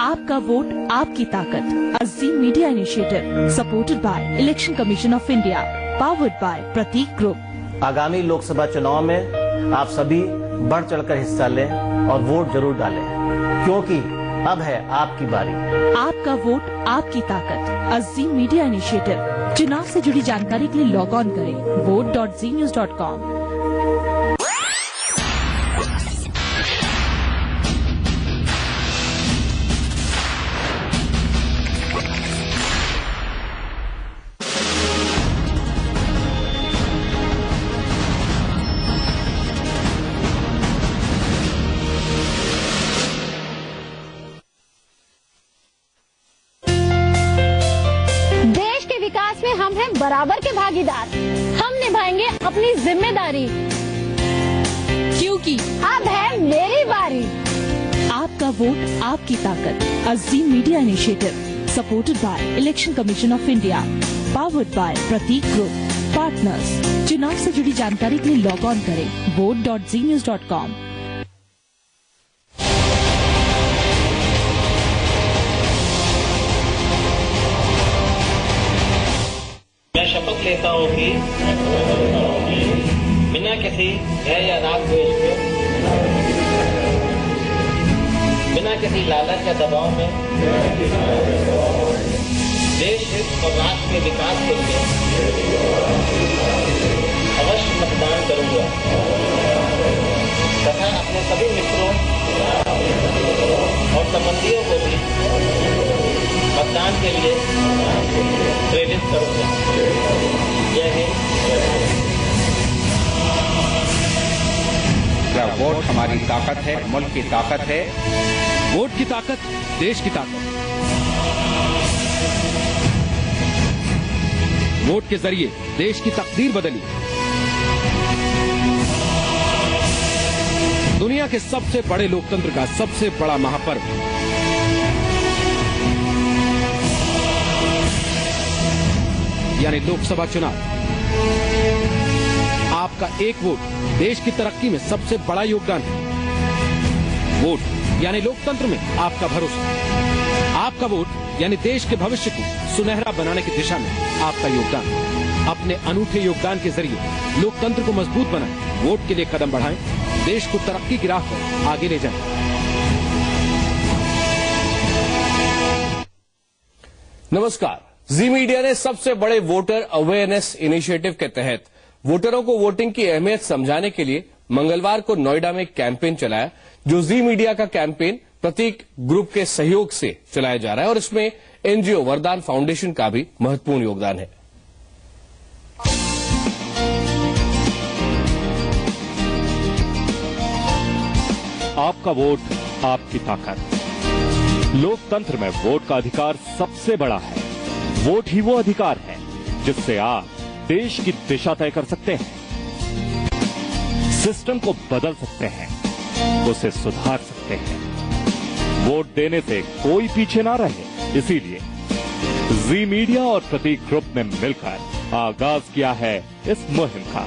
आपका वोट आपकी ताकत। Azeem media initiative supported by election commission of India, powered by Prateek group. आगामी लोकसभा चुनाव में आप सभी बढ़ चढ़कर हिस्सा लें और वोट जरूर डालें, क्योंकि अब है आपकी बारी। आपका वोट आपकी ताकत। Azeem media initiative. चुनाव से जुड़ी जानकारी के लिए लॉग ऑन करें vote.znews.com। विकास में हम हैं बराबर के भागीदार। हम निभाएंगे अपनी जिम्मेदारी, क्योंकि अब है मेरी बारी। आपका वोट आपकी ताकत। Azeem media initiative supported by election commission of India, powered by Prateek group. Partners. चुनाव से जुड़ी जानकारी के लिए लॉग ऑन करें vote.znews.com। मैं शपथ लेता हूँ कि बिना किसी भय या राग द्वेष के, बिना किसी लालच या दबाव में देश हित और राष्ट्र के विकास के लिए अवश्य मतदान करूंगा तथा अपने सभी मित्रों और संबंधियों को भी मतदान के लिए प्रेरित करूंगा। जय हिंद। वोट हमारी ताकत है, मुल्क की ताकत है। वोट की ताकत, देश की ताकत। वोट के जरिए देश की तकदीर बदली। दुनिया के सबसे बड़े लोकतंत्र का सबसे बड़ा महापर्व। यानी लोकसभा चुनाव। आपका एक वोट देश की तरक्की में सबसे बड़ा योगदान है। वोट यानी लोकतंत्र में आपका भरोसा। आपका वोट यानी देश के भविष्य को सुनहरा बनाने की दिशा में आपका योगदान। अपने अनूठे योगदान के जरिए लोकतंत्र को मजबूत बनाएं, वोट के लिए कदम बढ़ाएं, देश को तरक्की की राह पर आगे ले जाएं। नमस्कार। जी मीडिया ने सबसे बड़े वोटर अवेयरनेस इनिशिएटिव के तहत वोटरों को वोटिंग की अहमियत समझाने के लिए मंगलवार को नोएडा में एक कैंपेन चलाया, जो जी मीडिया का कैंपेन प्रतीक ग्रुप के सहयोग से चलाया जा रहा है और इसमें एनजीओ वरदान फाउंडेशन का भी महत्वपूर्ण योगदान है। आपका वोट आपकी ताकत। लोकतंत्र में वोट का अधिकार सबसे बड़ा है। वोट ही वो अधिकार है जिससे आप देश की दिशा तय कर सकते हैं, सिस्टम को बदल सकते हैं, उसे सुधार सकते हैं। वोट देने से कोई पीछे ना रहे, इसीलिए जी मीडिया और प्रतीक ग्रुप ने मिलकर आगाज किया है इस मुहिम का।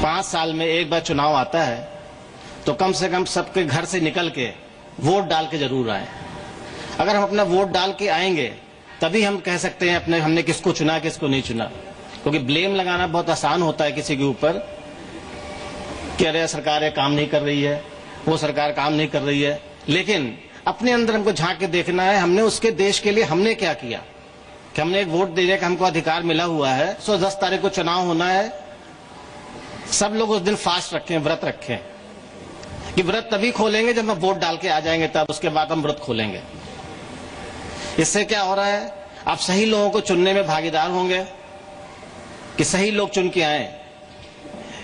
5 साल में एक बार चुनाव आता है तो कम से कम सबके घर से निकल के वोट डाल के जरूर आए। अगर हम अपना वोट डाल के आएंगे तभी हम कह सकते हैं अपने हमने किसको चुना किसको नहीं चुना, क्योंकि ब्लेम लगाना बहुत आसान होता है किसी के ऊपर कि अरे सरकार ये काम नहीं कर रही है, वो सरकार काम नहीं कर रही है। लेकिन अपने अंदर हमको झांक के देखना है हमने उसके देश के लिए हमने क्या किया, कि हमने एक वोट देने का हमको अधिकार मिला हुआ है। 10 तारीख को चुनाव होना है। सब लोग उस दिन फास्ट रखें, व्रत रखें, कि व्रत तभी खोलेंगे जब हम वोट डाल के आ जाएंगे, तब उसके बाद हम व्रत खोलेंगे। इससे क्या हो रहा है, आप सही लोगों को चुनने में भागीदार होंगे कि सही लोग चुन के आए।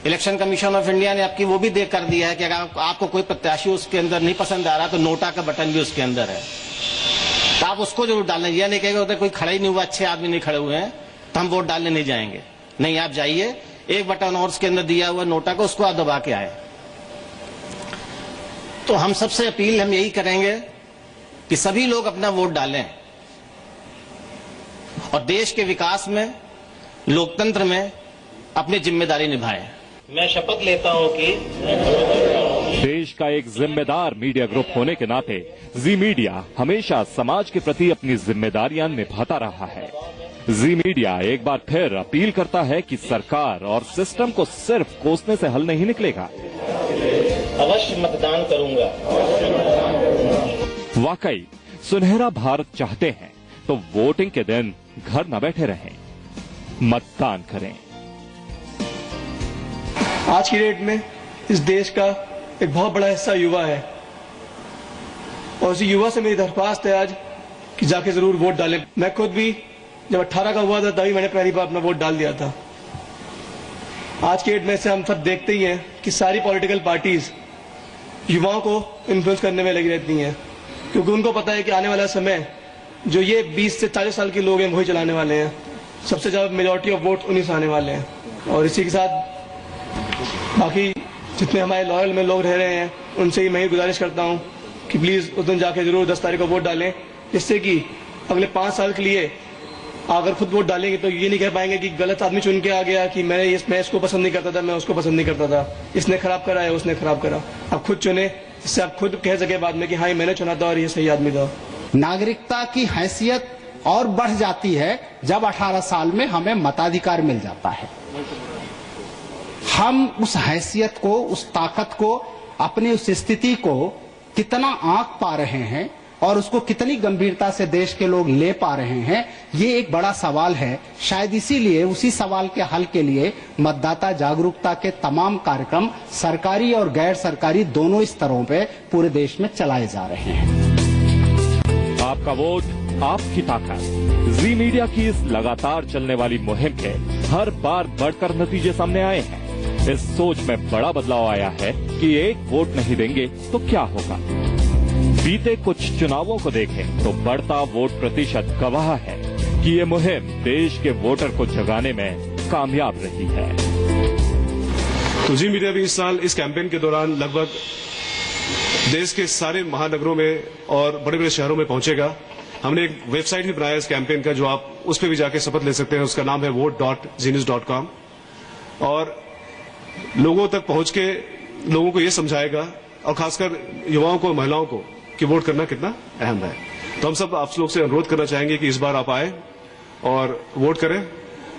इलेक्शन कमीशन ऑफ इंडिया ने आपकी वो भी देख कर दिया है कि अगर आपको कोई प्रत्याशी उसके अंदर नहीं पसंद आ रहा तो नोटा का बटन भी उसके अंदर है, तो आप उसको जरूर डालना। यह नहीं कहेगा कोई खड़ा ही नहीं हुआ, अच्छे आदमी नहीं खड़े हुए हैं तो हम वोट डालने नहीं जाएंगे। नहीं, आप जाइए, एक बटन और उसके अंदर दिया हुआ नोटा को उसको आप दबा के आए। तो हम सबसे अपील हम यही करेंगे कि सभी लोग अपना वोट डालें और देश के विकास में, लोकतंत्र में अपनी जिम्मेदारी निभाएं। मैं शपथ लेता हूं कि देश का एक जिम्मेदार मीडिया ग्रुप होने के नाते जी मीडिया हमेशा समाज के प्रति अपनी जिम्मेदारियां निभाता रहा है। जी मीडिया एक बार फिर अपील करता है कि सरकार और सिस्टम को सिर्फ कोसने से हल नहीं निकलेगा। अवश्य मतदान करूंगा। वाकई सुनहरा भारत चाहते हैं तो वोटिंग के दिन घर न बैठे रहें, मतदान करें। आज की डेट में इस देश का एक बहुत बड़ा हिस्सा युवा है और उसी युवा से मेरी दरख्वास्त है आज कि जाके जरूर वोट डालें। मैं खुद भी जब 18 का हुआ था तभी मैंने पहली बार अपना वोट डाल दिया था। आज की डेट में से हम सब देखते ही हैं कि सारी पॉलिटिकल पार्टीज युवाओं को इन्फ्लुएंस करने में लगी रहती हैं, क्योंकि उनको पता है कि आने वाला समय जो ये 20 से 40 साल के लोग हैं वही चलाने वाले हैं। सबसे ज्यादा मेजॉरिटी ऑफ वोट उन्हीं से आने वाले हैं। और इसी के साथ बाकी जितने हमारे लॉयल में लोग रह रहे हैं उनसे ही मैं ही गुजारिश करता हूं कि प्लीज उस दिन जाके जरूर 10 तारीख को वोट डालें, जिससे कि अगले 5 साल के लिए अगर खुद वोट डालेंगे तो ये नहीं कह पाएंगे कि गलत आदमी चुन के आ गया कि मैं इसको पसंद नहीं करता था, मैं उसको पसंद नहीं करता था, इसने खराब करा है, उसने खराब करा। आप खुद चुने, इससे आप खुद कह सके बाद में कि हाँ मैंने चुना था और ये सही आदमी था। नागरिकता की हैसियत और बढ़ जाती है जब 18 साल में हमें मताधिकार मिल जाता है। हम उस हैसियत को, उस ताकत को, अपनी उस स्थिति को कितना आंक पा रहे हैं और उसको कितनी गंभीरता से देश के लोग ले पा रहे हैं, ये एक बड़ा सवाल है। शायद इसीलिए उसी सवाल के हल के लिए मतदाता जागरूकता के तमाम कार्यक्रम सरकारी और गैर सरकारी दोनों स्तरों पे पूरे देश में चलाए जा रहे हैं। आपका वोट, आपकी ताकत। जी मीडिया की इस लगातार चलने वाली मुहिम के हर बार बढ़कर नतीजे सामने आए हैं। इस सोच में बड़ा बदलाव आया है कि एक वोट नहीं देंगे तो क्या होगा। बीते कुछ चुनावों को देखें तो बढ़ता वोट प्रतिशत गवाह है कि ये मुहिम देश के वोटर को जगाने में कामयाब रही है। तो जी मीडिया भी इस साल इस कैंपेन के दौरान लगभग देश के सारे महानगरों में और बड़े बड़े शहरों में पहुंचेगा। हमने एक वेबसाइट भी बनाया इस कैंपेन का, जो आप उस पर भी जाके शपथ ले सकते हैं। उसका नाम है vote.genius.com और लोगों तक पहुंच के लोगों को ये समझाएगा और खासकर युवाओं को, महिलाओं को कि वोट करना कितना अहम है। तो हम सब आप लोग से अनुरोध करना चाहेंगे कि इस बार आप आए और वोट करें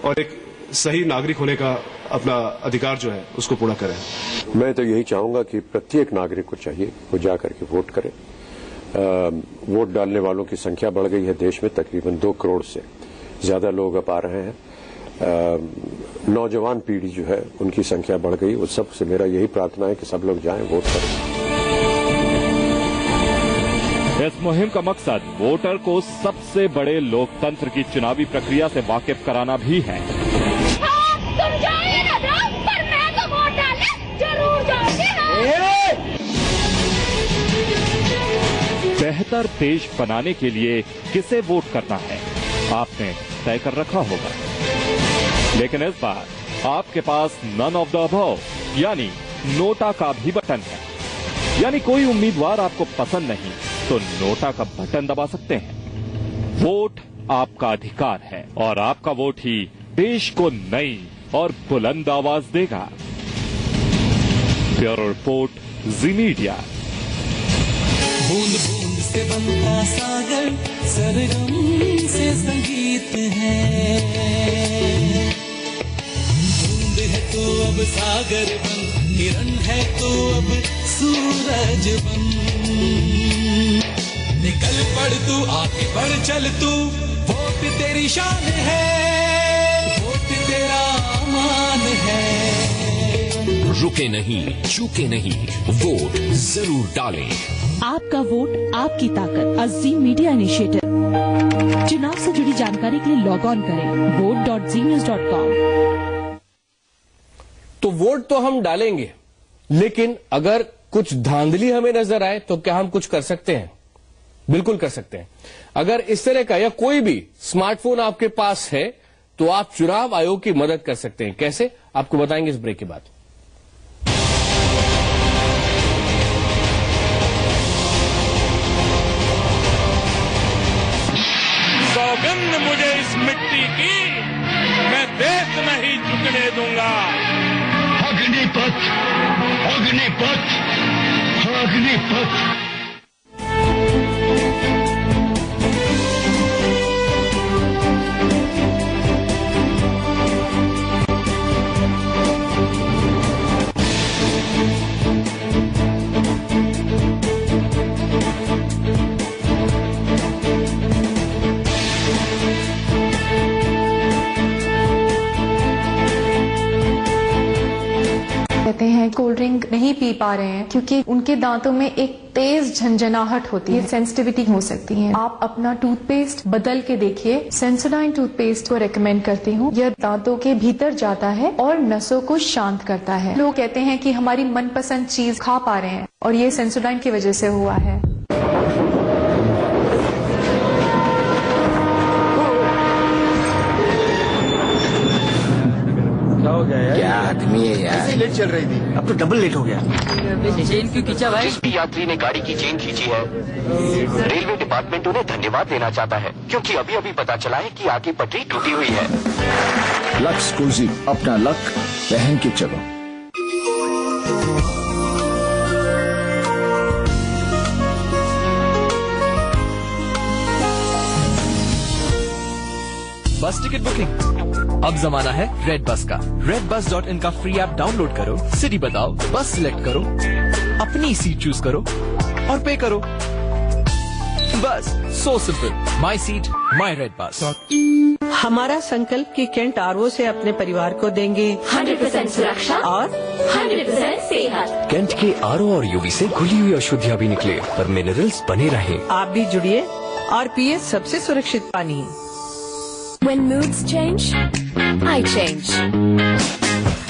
और एक सही नागरिक होने का अपना अधिकार जो है उसको पूरा करें। मैं तो यही चाहूंगा कि प्रत्येक नागरिक को चाहिए वो जाकर के वोट करे। वोट डालने वालों की संख्या बढ़ गई है देश में, तकरीबन 2 करोड़ से ज्यादा लोग अब आ रहे हैं। नौजवान पीढ़ी जो है उनकी संख्या बढ़ गई। उस सब से मेरा यही प्रार्थना है कि सब लोग जाएं, वोट करें। इस मुहिम का मकसद वोटर को सबसे बड़े लोकतंत्र की चुनावी प्रक्रिया से वाकिफ कराना भी है। तुम जाइए ना जाओ, पर मैं तो वोट डालने जरूर जाऊंगी। बेहतर देश बनाने के लिए किसे वोट करना है आपने तय कर रखा होगा, लेकिन इस बार आपके पास नन ऑफ द अबव यानी नोटा का भी बटन है। यानी कोई उम्मीदवार आपको पसंद नहीं तो नोटा का बटन दबा सकते हैं। वोट आपका अधिकार है और आपका वोट ही देश को नई और बुलंद आवाज देगा। ब्यूरो रिपोर्ट, जी मीडिया। बूंद बूंद से बनता सागर, सरगम से संगीत है। बूंद है तो अब सागर बन, किरण है तो अब सूरज बन। निकल पड़ तू, आगे बढ़ चल तू, वोट तेरी शान है, वोट तेरा मान है। रुके नहीं, चूके नहीं, वोट जरूर डालें। आपका वोट, आपकी ताकत। Azeem media initiative. चुनाव से जुड़ी जानकारी के लिए लॉग ऑन करें vote.genius.com। तो वोट तो हम डालेंगे, लेकिन अगर कुछ धांधली हमें नजर आए तो क्या हम कुछ कर सकते हैं? बिल्कुल कर सकते हैं। अगर इस तरह का या कोई भी स्मार्टफोन आपके पास है तो आप चुनाव आयोग की मदद कर सकते हैं। कैसे, आपको बताएंगे इस ब्रेक के बाद। सौगंध मुझे इस मिट्टी की, मैं देश नहीं झुकने दूंगा। अग्निपथ, अग्निपथ। अग्निपथ। कहते हैं कोल्ड ड्रिंक नहीं पी पा रहे हैं क्योंकि उनके दांतों में एक तेज झंझनाहट होती है, सेंसिटिविटी हो सकती है। आप अपना टूथपेस्ट बदल के देखिए। सेंसोडाइन टूथपेस्ट को रेकमेंड करती हूँ। यह दांतों के भीतर जाता है और नसों को शांत करता है। लोग कहते हैं कि हमारी मनपसंद चीज खा पा रहे हैं और ये सेंसोडाइन की वजह से हुआ है। क्या आदमी है यार, ऐसे लेट चल रही थी, अब तो डबल लेट हो गया। चेन क्यों खींचा भाई? जिस भी यात्री ने गाड़ी की चेन खींची है, रेलवे डिपार्टमेंट उन्हें धन्यवाद देना चाहता है, क्योंकि अभी अभी पता चला है कि आगे पटरी टूटी हुई है। लक्स कोजी, अपना लक पहन के चलो। बस टिकट बुकिंग, अब जमाना है रेड बस का। redbus.in का फ्री ऐप डाउनलोड करो, सिटी बताओ, बस सिलेक्ट करो, अपनी सीट चूज करो और पे करो। बस so simple, my seat my red bus. हमारा संकल्प कि कैंट आरओ से अपने परिवार को देंगे 100% सुरक्षा और 100% सेहत। कैंट के आरओ और यूवी से घुली हुई अशुद्धियां भी निकले, पर मिनरल्स बने रहे। आप भी जुड़िए और पिए सबसे सुरक्षित पानी। When moods change, I change.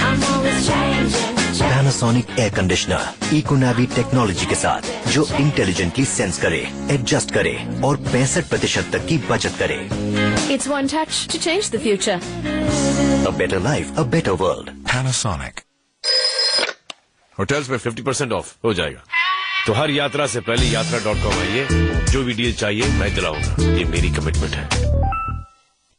I'm always changing. Panasonic air conditioner Econavi technology के साथ, जो इंटेलिजेंटली सेंस करे, एडजस्ट करे और 65% तक की बचत करे। It's one touch to change the future. A better life, a better world. Panasonic. Hotels में 50% ऑफ हो जाएगा, तो हर यात्रा से पहले यात्रा.com आइए। जो भी डील चाहिए मैं दिलाऊंगा, ये मेरी कमिटमेंट है।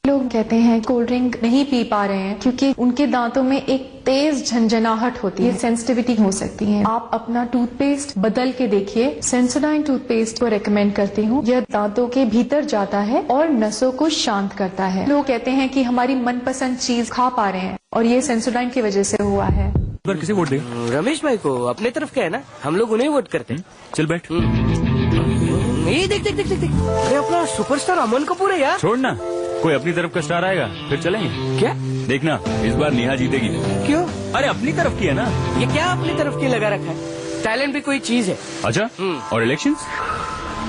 लोग कहते हैं कोल्ड ड्रिंक नहीं पी पा रहे हैं क्योंकि उनके दांतों में एक तेज झंझनाहट होती है, सेंसिटिविटी हो सकती है। आप अपना टूथपेस्ट बदल के देखिए। सेंसोडाइन टूथपेस्ट को रेकमेंड करती हूँ। यह दांतों के भीतर जाता है और नसों को शांत करता है। लोग कहते हैं कि हमारी मनपसंद चीज खा पा रहे हैं और ये सेंसोडाइन की वजह से हुआ है। किसे वोट दे? रमेश भाई को, अपने तरफ क्या है ना, हम लोग उन्हें वोट करते हैं। चल बैठ। ये देख देख देख देख, अरे अपना सुपरस्टार अमन कपूर है यार। छोड़ ना, कोई अपनी तरफ का स्टार आएगा फिर चलेंगे। क्या? देखना इस बार नेहा जीतेगी। क्यों? अरे अपनी तरफ की है ना। ये क्या अपनी तरफ की लगा रखा है? टैलेंट भी कोई चीज है। अच्छा, और इलेक्शंस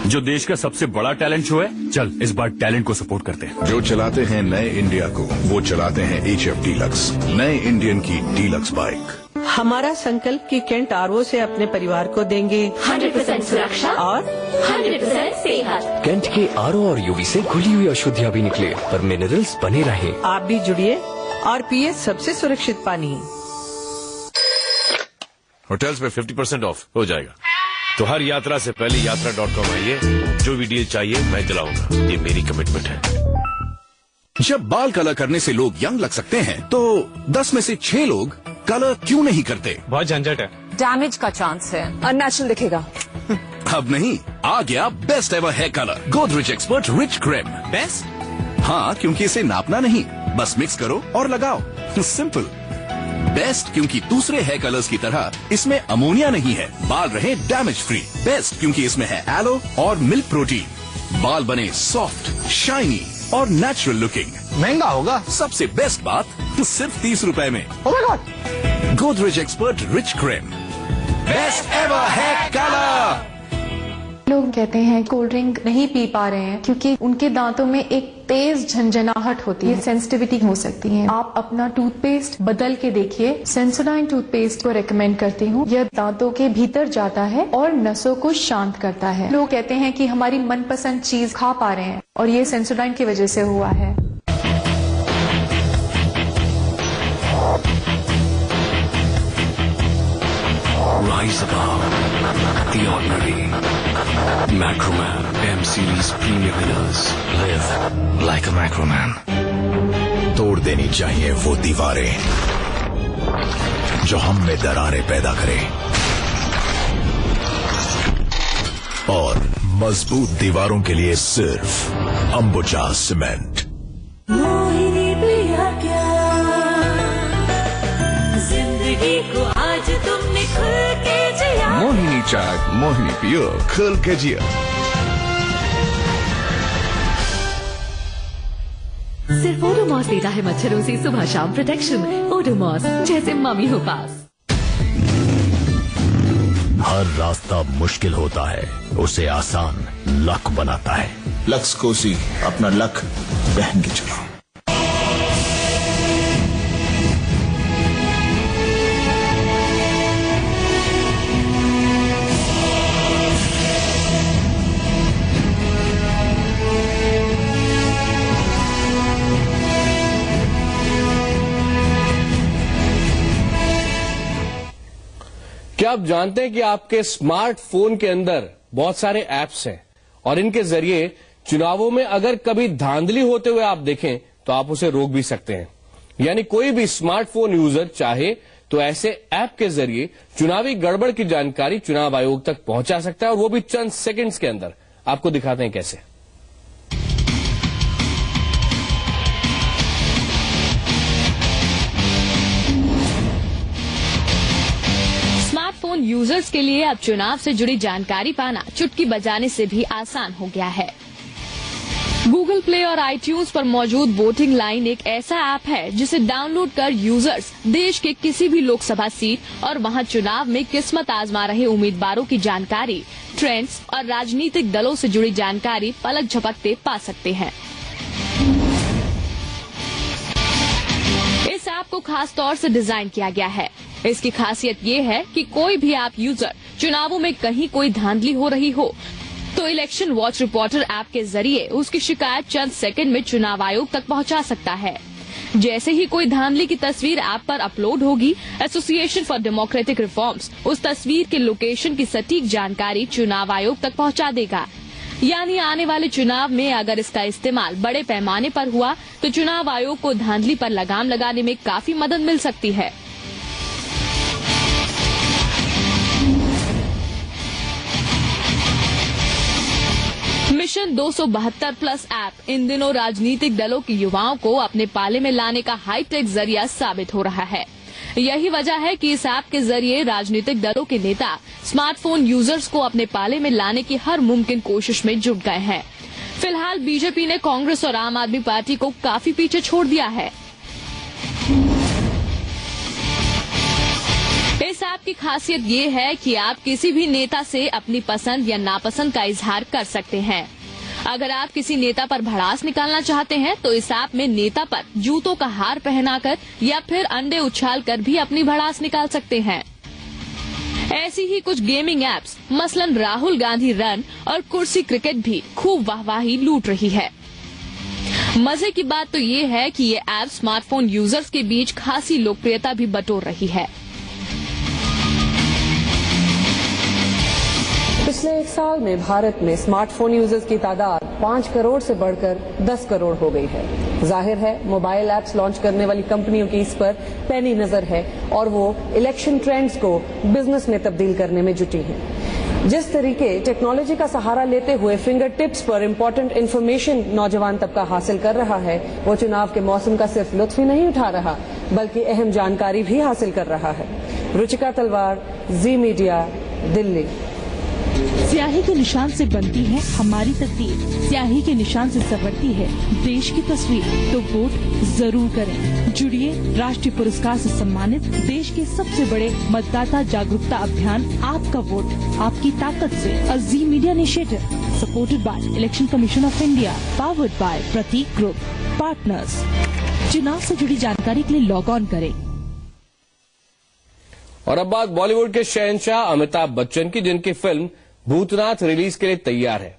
जो देश का सबसे बड़ा टैलेंट शो है, चल इस बार टैलेंट को सपोर्ट करते हैं। जो चलाते हैं नए इंडिया को, वो चलाते हैं HF डीलक्स, नए इंडियन की डीलक्स बाइक। हमारा संकल्प कि कैंट आरओ से अपने परिवार को देंगे 100% सुरक्षा और 100% सेहत। कैंट के आरओ और यूवी से घुली हुई अशुद्धियां भी निकले, पर मिनरल्स बने रहे। आप भी जुड़िए और पिए सबसे सुरक्षित पानी। होटल्स में 50% ऑफ हो जाएगा, तो हर यात्रा से पहले यात्रा.com आइए। जो भी डील चाहिए मैं दिलाऊंगा, ये मेरी कमिटमेंट है। जब बाल कलर करने से लोग यंग लग सकते हैं, तो 10 में से 6 लोग कलर क्यों नहीं करते? बहुत झंझट है, डैमेज का चांस है, अननेचुरल दिखेगा। अब नहीं, आ गया best ever hair colour, Godrej expert rich cream. Best? हाँ, क्योंकि इसे नापना नहीं, बस मिक्स करो और लगाओ, सिंपल। बेस्ट क्योंकि दूसरे हेयर कलर्स की तरह इसमें अमोनिया नहीं है, बाल रहे डैमेज फ्री। बेस्ट क्योंकि इसमें है एलो और मिल्क प्रोटीन, बाल बने सॉफ्ट, शाइनी और नेचुरल लुकिंग। महंगा होगा? सबसे बेस्ट बात, सिर्फ 30 रुपए में। Oh my god! Godrej expert rich cream, best ever hair colour. लोग कहते हैं कोल्ड ड्रिंक नहीं पी पा रहे हैं क्योंकि उनके दांतों में एक तेज झंझनाहट होती है, सेंसिटिविटी हो सकती है। आप अपना टूथपेस्ट बदल के देखिए। सेंसोडाइन टूथपेस्ट को रेकमेंड करती हूँ। यह दांतों के भीतर जाता है और नसों को शांत करता है। लोग कहते हैं कि हमारी मनपसंद चीज खा पा रहे हैं और ये सेंसोडाइन की वजह से हुआ है। Rise above the ordinary. Macroman M Series Premier Winners. Live like a Macroman. तोड़ देनी चाहिए वो दीवारें जो हम में दरारें पैदा करें। और मजबूत दीवारों के लिए सिर्फ अंबुजा सीमेंट। मोहिनी पिया क्या जिंदगी को आज तुमने खुल के जिया। मोहिनी चाय, मोहिनी पियो, खुल के जिया। सिर्फ ओडोमॉस देता है मच्छरों से सुबह शाम प्रोटेक्शन। ओडोमॉस, जैसे मम्मी हो पास। हर रास्ता मुश्किल होता है, उसे आसान लक बनाता है। लक्स कोसी, अपना लक पहन के चलो। क्या आप जानते हैं कि आपके स्मार्टफोन के अंदर बहुत सारे ऐप्स हैं और इनके जरिए चुनावों में अगर कभी धांधली होते हुए आप देखें तो आप उसे रोक भी सकते हैं। यानी कोई भी स्मार्टफोन यूजर चाहे तो ऐसे ऐप के जरिए चुनावी गड़बड़ की जानकारी चुनाव आयोग तक पहुंचा सकता है, और वो भी चंद सेकंड्स के अंदर। आपको दिखाते हैं कैसे। स्मार्टफोन यूजर्स के लिए अब चुनाव से जुड़ी जानकारी पाना चुटकी बजाने से भी आसान हो गया है। गूगल प्ले और आईट्यून्स पर मौजूद वोटिंग लाइन एक ऐसा ऐप है जिसे डाउनलोड कर यूजर्स देश के किसी भी लोकसभा सीट और वहां चुनाव में किस्मत आजमा रहे उम्मीदवारों की जानकारी, ट्रेंड्स और राजनीतिक दलों से जुड़ी जानकारी पलक झपकते पा सकते हैं। इस ऐप को खास तौर से डिजाइन किया गया है। इसकी खासियत ये है कि कोई भी ऐप यूजर चुनावों में कहीं कोई धांधली हो रही हो तो इलेक्शन वॉच रिपोर्टर ऐप के जरिए उसकी शिकायत चंद सेकंड में चुनाव आयोग तक पहुंचा सकता है। जैसे ही कोई धांधली की तस्वीर ऐप पर अपलोड होगी, एसोसिएशन फॉर डेमोक्रेटिक रिफॉर्म्स उस तस्वीर के लोकेशन की सटीक जानकारी चुनाव आयोग तक पहुंचा देगा। यानी आने वाले चुनाव में अगर इसका इस्तेमाल बड़े पैमाने पर हुआ तो चुनाव आयोग को धांधली पर लगाम लगाने में काफी मदद मिल सकती है। मिशन 272 प्लस ऐप इन दिनों राजनीतिक दलों के युवाओं को अपने पाले में लाने का हाईटेक जरिया साबित हो रहा है। यही वजह है कि इस ऐप के जरिए राजनीतिक दलों के नेता स्मार्टफोन यूजर्स को अपने पाले में लाने की हर मुमकिन कोशिश में जुट गए हैं। फिलहाल बीजेपी ने कांग्रेस और आम आदमी पार्टी को काफी पीछे छोड़ दिया है। इस ऐप की खासियत ये है कि आप किसी भी नेता से अपनी पसंद या नापसंद का इजहार कर सकते हैं। अगर आप किसी नेता पर भड़ास निकालना चाहते हैं तो इस ऐप में नेता पर जूतों का हार पहनाकर या फिर अंडे उछालकर भी अपनी भड़ास निकाल सकते हैं। ऐसी ही कुछ गेमिंग ऐप्स मसलन राहुल गांधी रन और कुर्सी क्रिकेट भी खूब वाहवाही लूट रही है। मजे की बात तो ये है कि ये ऐप स्मार्टफोन यूजर्स के बीच खासी लोकप्रियता भी बटोर रही है। पिछले एक साल में भारत में स्मार्टफोन यूजर्स की तादाद 5 करोड़ से बढ़कर 10 करोड़ हो गई है। जाहिर है मोबाइल ऐप्स लॉन्च करने वाली कंपनियों की इस पर पैनी नजर है और वो इलेक्शन ट्रेंड्स को बिजनेस में तब्दील करने में जुटी हैं। जिस तरीके टेक्नोलॉजी का सहारा लेते हुए फिंगर टिप्स पर इम्पोर्टेंट इन्फॉर्मेशन नौजवान तबका हासिल कर रहा है, वो चुनाव के मौसम का सिर्फ लुत्फ ही नहीं उठा रहा बल्कि अहम जानकारी भी हासिल कर रहा है। रुचिका तलवार, जी मीडिया, दिल्ली। स्याही के निशान से बनती है हमारी तकदीर, स्याही के निशान से संवरती है देश की तस्वीर। तो वोट जरूर करें। जुड़िए राष्ट्रीय पुरस्कार से सम्मानित देश के सबसे बड़े मतदाता जागरूकता अभियान आपका वोट आपकी ताकत से। Zee media initiative supported by election commission of India, powered by Prateek group, partners. चुनाव से जुड़ी जानकारी के लिए लॉग ऑन करें। और अब बात बॉलीवुड के शहंशाह अमिताभ बच्चन की, जिनकी फिल्म भूतनाथ रिलीज के लिए तैयार है।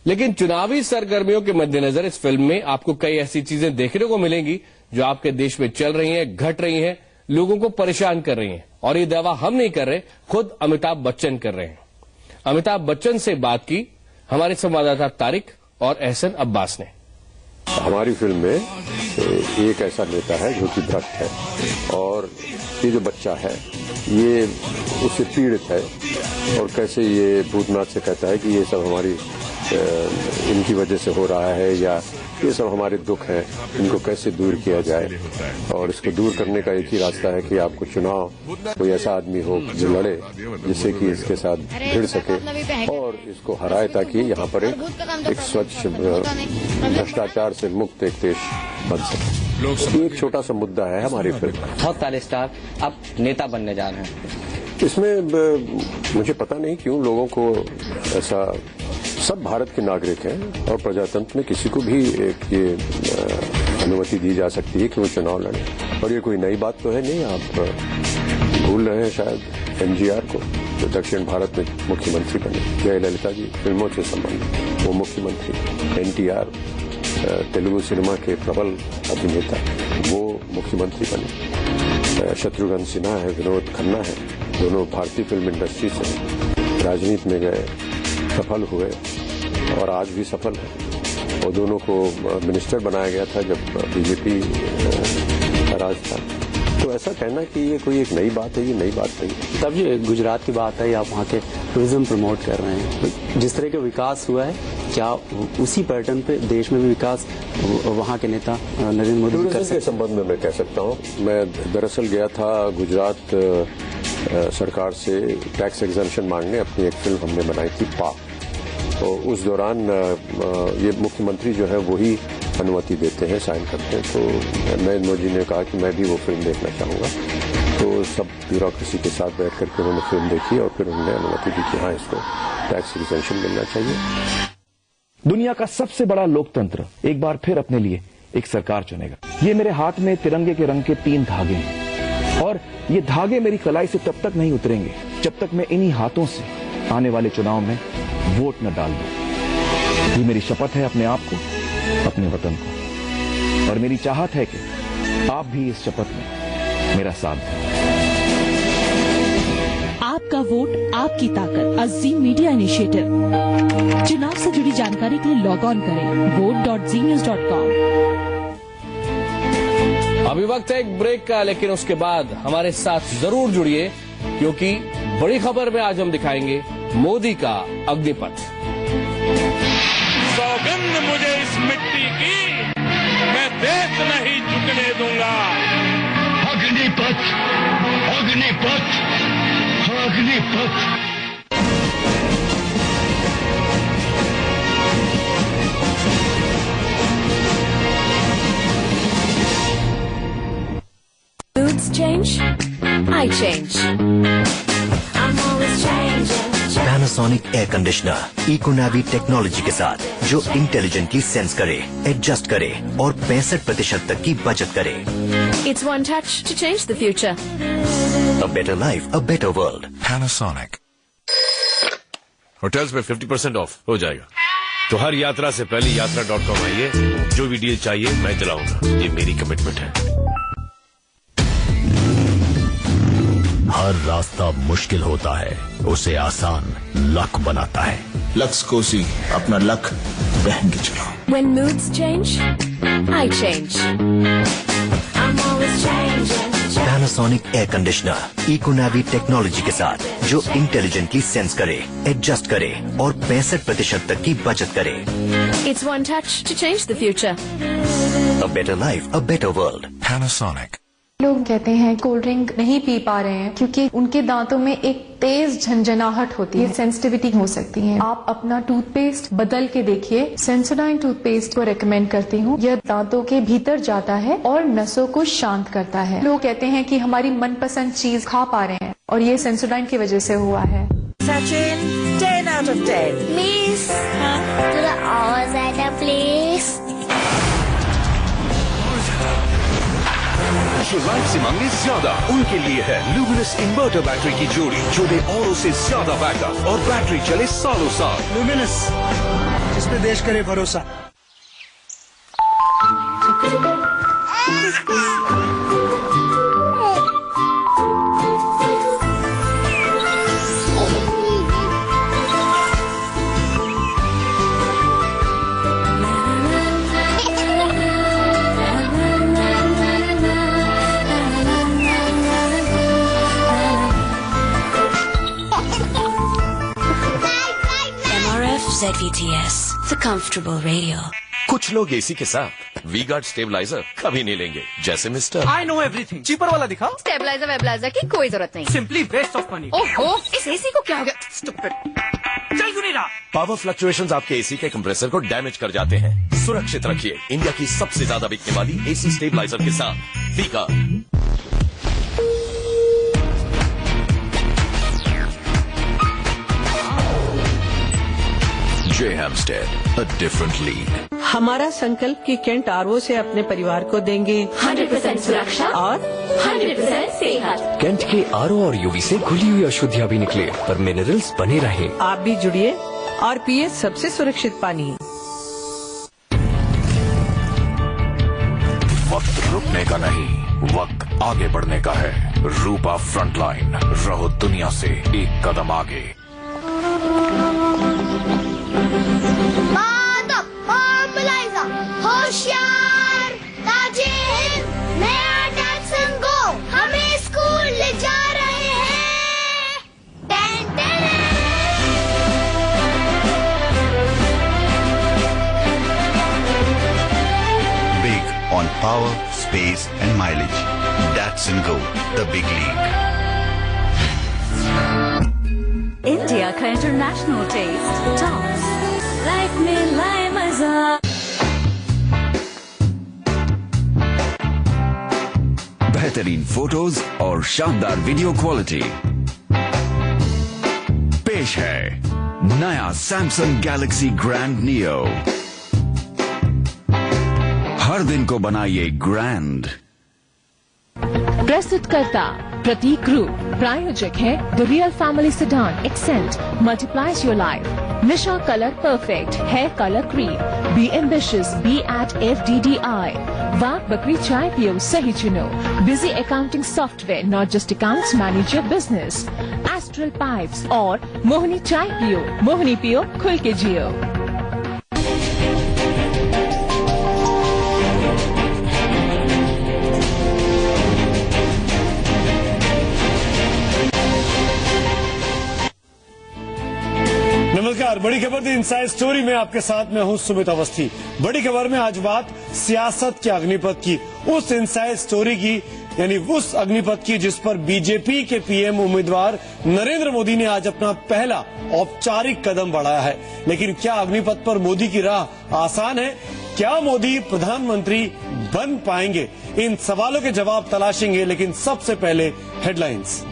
लेकिन चुनावी सरगर्मियों के मद्देनजर इस फिल्म में आपको कई ऐसी चीजें देखने को मिलेंगी जो आपके देश में चल रही हैं, घट रही हैं, लोगों को परेशान कर रही हैं। और ये दावा हम नहीं कर रहे, खुद अमिताभ बच्चन कर रहे हैं। अमिताभ बच्चन से बात की हमारे संवाददाता तारिक और एहसन अब्बास ने। हमारी फिल्म में एक ऐसा नेता है जो कि भ्रष्ट है, और ये जो बच्चा है ये उससे पीड़ित है और कैसे ये भूतनाथ से कहता है कि ये सब हमारी इनकी वजह से हो रहा है या ये सब हमारे दुख हैं, इनको कैसे दूर किया जाए। और इसको दूर करने का एक ही रास्ता है कि आपको चुनाव कोई ऐसा आदमी हो जो लड़े, जिससे कि इसके साथ भिड़ सके और इसको हराए, ताकि यहाँ पर एक स्वच्छ भ्रष्टाचार से मुक्त एक देश बन सके। ये एक छोटा सा मुद्दा है हमारी फिल्म। बहुत सारे स्टार अब नेता बनने जा रहे हैं। इसमें मुझे पता नहीं क्यों लोगों को ऐसा, सब भारत के नागरिक हैं और प्रजातंत्र में किसी को भी एक ये अनुमति दी जा सकती है कि वो चुनाव लड़े। और ये कोई नई बात तो है नहीं। आप भूल रहे हैं शायद एमजीआर को, जो दक्षिण भारत में मुख्यमंत्री बने, जयललिता जी फिल्मों से संबंधित वो मुख्यमंत्री, एनटीआर तेलुगु सिनेमा के प्रबल अभिनेता वो मुख्यमंत्री बने, शत्रुघ्न सिन्हा है, विनोद खन्ना है, दोनों भारतीय फिल्म इंडस्ट्री से राजनीति में गए, सफल हुए और आज भी सफल है। और दोनों को मिनिस्टर बनाया गया था जब बीजेपी का राज था। तो ऐसा कहना कि ये कोई एक नई बात है, ये नई बात नहीं। तब ये गुजरात की बात है, आप वहाँ के टूरिज्म प्रमोट कर रहे हैं, जिस तरह का विकास हुआ है, क्या उसी पैटर्न पे देश में भी विकास वहाँ के नेता नरेंद्र मोदी कर सकते हैं? के संबंध में मैं कह सकता हूँ, मैं दरअसल गया था गुजरात सरकार से टैक्स एग्जम्पशन मांगने। अपनी एक फिल्म हमने बनाई थी पाक, तो उस दौरान ये मुख्यमंत्री जो है वही अनुमति देते हैं, साइन करते हैं। तो नरेंद्र मोदी ने कहा कि मैं भी वो फिल्म देखना चाहूँगा। तो सब ब्यूरोक्रेसी के साथ बैठ करके उन्होंने फिल्म देखी और फिर उन्होंने अनुमति दी कि हाँ, इसको टैक्स एग्जम्पशन मिलना चाहिए। दुनिया का सबसे बड़ा लोकतंत्र एक बार फिर अपने लिए एक सरकार चुनेगा। ये मेरे हाथ में तिरंगे के रंग के 3 धागे हैं और ये धागे मेरी कलाई से तब तक नहीं उतरेंगे जब तक मैं इन्हीं हाथों से आने वाले चुनाव में वोट न डाल दूं। ये मेरी शपथ है अपने आप को, अपने वतन को, और मेरी चाहत है कि आप भी इस शपथ में मेरा साथ दें। आपका वोट आपकी ताकत, अज़ीम मीडिया इनिशिएटिव। चुनाव से जुड़ी जानकारी के लिए लॉग ऑन करें vote.znews.com। अभी वक्त है एक ब्रेक का, लेकिन उसके बाद हमारे साथ जरूर जुड़िए, क्योंकि बड़ी खबर में आज हम दिखाएंगे मोदी का अग्निपथ। सौगंध मुझे इस मिट्टी की, मैं देश नहीं झुकने दूंगा। Agnipath, Agnipath, Agnipath. Moods change, I change. I'm always changing. Panasonic air conditioner Econavi technology के साथ जो इंटेलिजेंटली सेंस करे, एडजस्ट करे और 65% तक की बचत करे। It's one touch to change the future. A better life, a better world. Panasonic. Hotels में 50% ऑफ हो जाएगा। तो हर यात्रा से पहले यात्रा.com आइए, जो भी डील चाहिए मैं दिलाऊंगा। ये मेरी कमिटमेंट है। हर रास्ता मुश्किल होता है, उसे आसान लक बनाता है। लक्स कोसी अपना लक पहन के चलाओ। When moods change, I change. I'm always changing. Panasonic air conditioner Econavi technology के साथ जो इंटेलिजेंटली सेंस करे, एडजस्ट करे और 65% तक की बचत करे। It's one touch to change the future. A better life, a better world. Panasonic. लोग कहते हैं कोल्ड ड्रिंक नहीं पी पा रहे हैं क्योंकि उनके दांतों में एक तेज झंझनाहट होती है, सेंसिटिविटी हो सकती है। आप अपना टूथपेस्ट बदल के देखिए। सेंसोडाइन टूथपेस्ट को रेकमेंड करती हूँ। यह दांतों के भीतर जाता है और नसों को शांत करता है। लोग कहते हैं कि हमारी मनपसंद चीज खा पा रहे हैं और ये सेंसोडाइन की वजह से हुआ है। Sachin, 10 out of 10. Miss, to the hours at a place. जो लाइफ से मांगे ज्यादा, उनके लिए है ल्यूमिनस इन्वर्टर बैटरी की जोड़ी, जो दे औरों से ज्यादा बैकअप और बैटरी चले सालों साल। ल्यूमिनस, इस पे देश करे भरोसा। PTS, the comfortable radio. कुछ लोग एसी के साथ वी-गार्ड स्टेबलाइजर कभी नहीं लेंगे, जैसे mister I know everything. Cheaper वाला दिखाओ. स्टेबलाइजर वेबलाइजर की कोई जरूरत नहीं. Simply waste of money. ओहो, इस एसी को क्या हो गया? Stupid. चल क्यों नहीं रहा? पावर फ्लक्चुएशंस आपके एसी के कंप्रेसर को डैमेज कर जाते हैं. सुरक्षित रखिए इंडिया की सबसे ज्यादा बिकने वाली एसी स्टेबलाइजर के साथ V-Guard. J Hampstead, a different league. हमारा संकल्प कि केंट आरओ से अपने परिवार को देंगे 100% सुरक्षा और 100% सेहत। कैंट के आरओ और यूवी से घुली हुई अशुद्धियाँ भी निकले पर मिनरल्स बने रहे। आप भी जुड़िए और पिए सबसे सुरक्षित पानी। वक्त रुकने का नहीं, वक्त आगे बढ़ने का है। रूपा फ्रंटलाइन, रहो दुनिया से एक कदम आगे। होशियार ताजे हिंद नया टैक्सन गो हमें स्कूल ले जा रहे हैं। Big on power, space and mileage. Datsun Go, the big league. India का इंटरनेशनल टेस्ट टॉप्स लाइफ में लाए मजा। बेहतरीन फोटोज और शानदार वीडियो क्वालिटी। पेश है नया सैमसंग गैलेक्सी ग्रैंड नियो। हर दिन को बनाइए ग्रैंड। प्रस्तुतकर्ता प्रतीक ग्रुप, प्रायोजक है the real family sedan Xcent, multiplies your life, Nisha colour perfect, hair colour cream, be ambitious, be at FDDI, Wagh Bakri चाय पियो सही चुनो, Busy accounting software, not just accounts, manage your business, Astral pipes और मोहनी चाय पियो, मोहनी पियो खुल के जियो। नमस्कार, बड़ी खबर दी इनसाइड स्टोरी में आपके साथ मैं हूं सुमित अवस्थी। बड़ी खबर में आज बात सियासत के अग्निपथ की, उस इनसाइड स्टोरी की, यानी उस अग्निपथ की जिस पर बीजेपी के पीएम उम्मीदवार नरेंद्र मोदी ने आज अपना पहला औपचारिक कदम बढ़ाया है। लेकिन क्या अग्निपथ पर मोदी की राह आसान है? क्या मोदी प्रधानमंत्री बन पाएंगे? इन सवालों के जवाब तलाशेंगे, लेकिन सबसे पहले हेडलाइंस।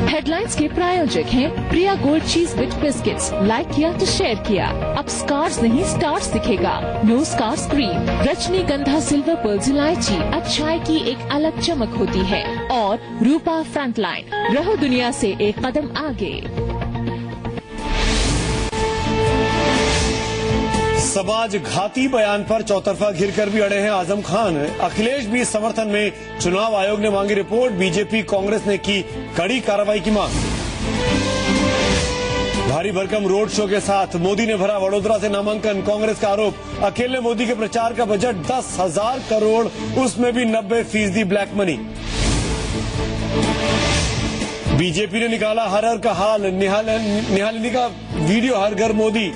हेडलाइंस के प्रायोजक हैं प्रिया गोल्ड चीज विथ बिस्किट्स। लाइक किया तो शेयर किया। अब स्कार्स नहीं स्टार्स दिखेगा। नो स्कार्स क्रीम, रजनीगंधा, सिल्वर पर्ल्स, इलायची, अच्छाई की एक अलग चमक होती है। और रूपा फ्रंटलाइन, रहो दुनिया से एक कदम आगे। समाज घाती बयान पर चौतरफा घिरकर भी अड़े हैं आजम खान। अखिलेश भी समर्थन में, चुनाव आयोग ने मांगी रिपोर्ट, बीजेपी कांग्रेस ने की कड़ी कार्रवाई की मांग। भारी भरकम रोड शो के साथ मोदी ने भरा वडोदरा से नामांकन, कांग्रेस का आरोप, अकेले मोदी के प्रचार का बजट 10,000 करोड़, उसमें भी 90% ब्लैक मनी। बीजेपी ने निकाला हर हर का हाल, निहालिनी का वीडियो, हर घर मोदी।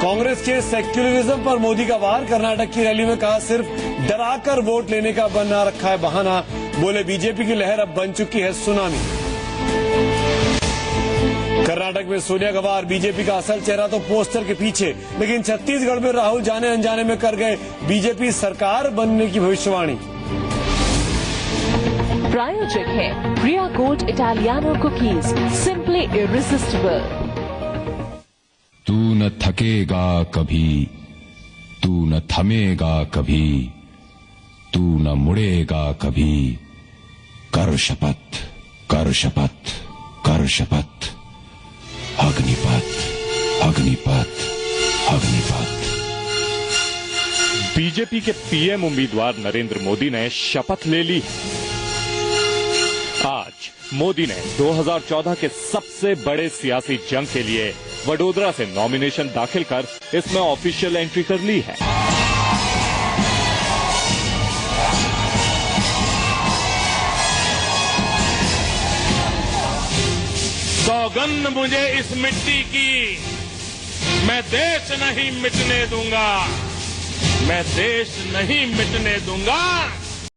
कांग्रेस के सेक्युलरिज्म पर मोदी का वार, कर्नाटक की रैली में कहा सिर्फ डराकर वोट लेने का बना रखा है बहाना, बोले बीजेपी की लहर अब बन चुकी है सुनामी। कर्नाटक में सोनिया गवार, बीजेपी का असल चेहरा तो पोस्टर के पीछे, लेकिन छत्तीसगढ़ में राहुल जाने अनजाने में कर गए बीजेपी सरकार बनने की भविष्यवाणी। प्रायोजक है प्रिया गोल्ड इटालियानो कुकीज, सिंपली इरिसिस्टिबल। तू न थकेगा कभी, तू न थमेगा कभी, तू न मुड़ेगा कभी, कर शपथ, कर शपथ, कर शपथ। अग्निपथ, अग्निपथ, अग्निपथ। बीजेपी के पीएम उम्मीदवार नरेंद्र मोदी ने शपथ ले ली। आज मोदी ने 2014 के सबसे बड़े सियासी जंग के लिए वडोदरा से नॉमिनेशन दाखिल कर इसमें ऑफिशियल एंट्री कर ली है। सौगंध मुझे इस मिट्टी की, मैं देश नहीं मिटने दूंगा, मैं देश नहीं मिटने दूंगा।